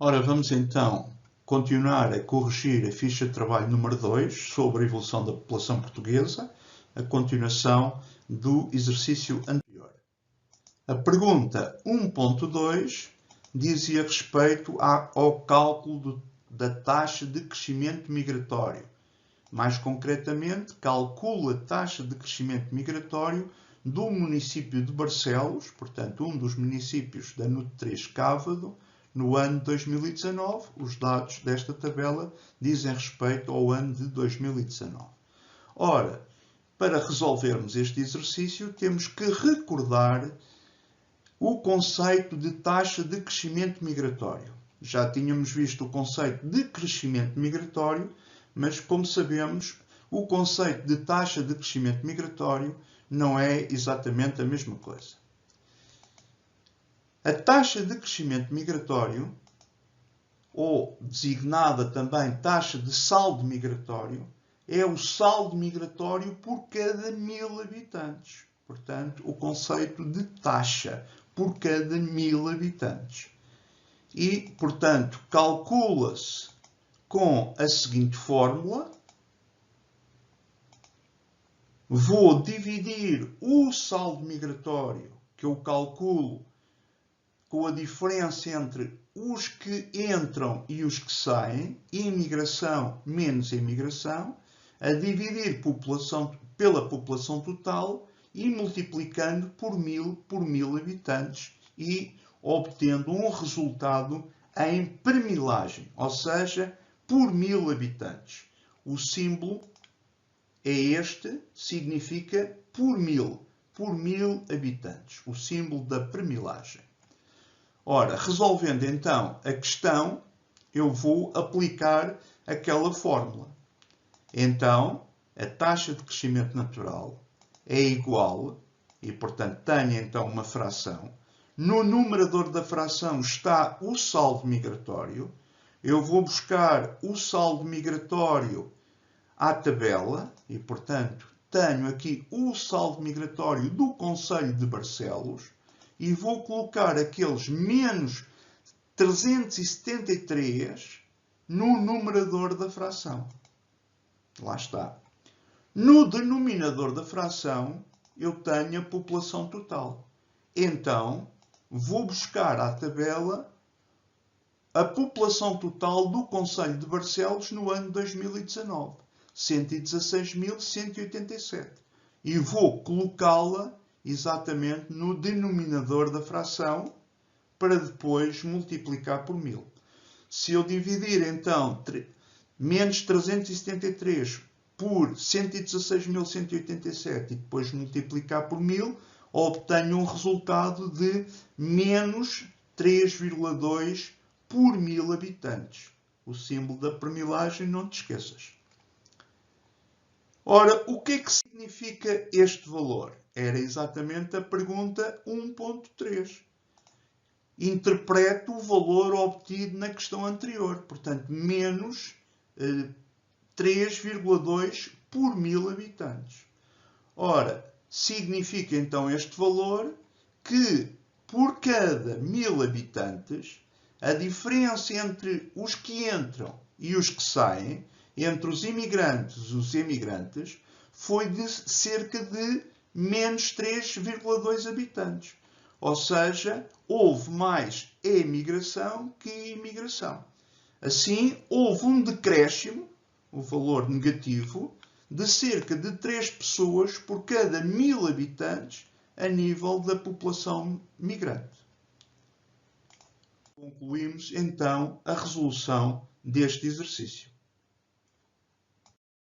Ora, vamos então continuar a corrigir a ficha de trabalho número 2 sobre a evolução da população portuguesa, a continuação do exercício anterior. A pergunta 1.2 dizia respeito ao cálculo da taxa de crescimento migratório. Mais concretamente, calcula a taxa de crescimento migratório do município de Barcelos, portanto, um dos municípios da NUT 3 Cávado, no ano de 2019. Os dados desta tabela dizem respeito ao ano de 2019. Ora, para resolvermos este exercício, temos que recordar o conceito de taxa de crescimento migratório. Já tínhamos visto o conceito de crescimento migratório, mas, como sabemos, o conceito de taxa de crescimento migratório não é exatamente a mesma coisa. A taxa de crescimento migratório, ou designada também taxa de saldo migratório, é o saldo migratório por cada 1000 habitantes. Portanto, o conceito de taxa por cada 1000 habitantes. E, portanto, calcula-se com a seguinte fórmula. Vou dividir o saldo migratório, que eu calculo com a diferença entre os que entram e os que saem, imigração menos imigração, a dividir pela população total e multiplicando por 1000 habitantes e obtendo um resultado em permilagem, ou seja, por 1000 habitantes. O símbolo é este, significa por 1000 habitantes, o símbolo da permilagem. Ora, resolvendo então a questão, eu vou aplicar aquela fórmula. Então, a taxa de crescimento natural é igual, e portanto tenho então uma fração. No numerador da fração está o saldo migratório. Eu vou buscar o saldo migratório à tabela, e portanto tenho aqui o saldo migratório do concelho de Barcelos, e vou colocar aqueles menos 373 no numerador da fração. Lá está. No denominador da fração, eu tenho a população total. Então, vou buscar à tabela a população total do concelho de Barcelos no ano de 2019. 116.187. E vou colocá-la exatamente no denominador da fração para depois multiplicar por 1000. Se eu dividir então menos 373 por 116.187 e depois multiplicar por 1000, obtenho um resultado de menos 3,2 por 1000 habitantes. O símbolo da permilagem, não te esqueças. Ora, o que é que significa este valor? Era exatamente a pergunta 1.3. Interpreto o valor obtido na questão anterior, portanto, menos 3,2 por 1000 habitantes. Ora, significa então este valor que, por cada 1000 habitantes, a diferença entre os que entram e os que saem, entre os imigrantes e os emigrantes, foi de cerca de menos 3,2 habitantes. Ou seja, houve mais emigração que imigração. Assim, houve um decréscimo, o valor negativo, de cerca de 3 pessoas por cada 1000 habitantes a nível da população migrante. Concluímos então a resolução deste exercício.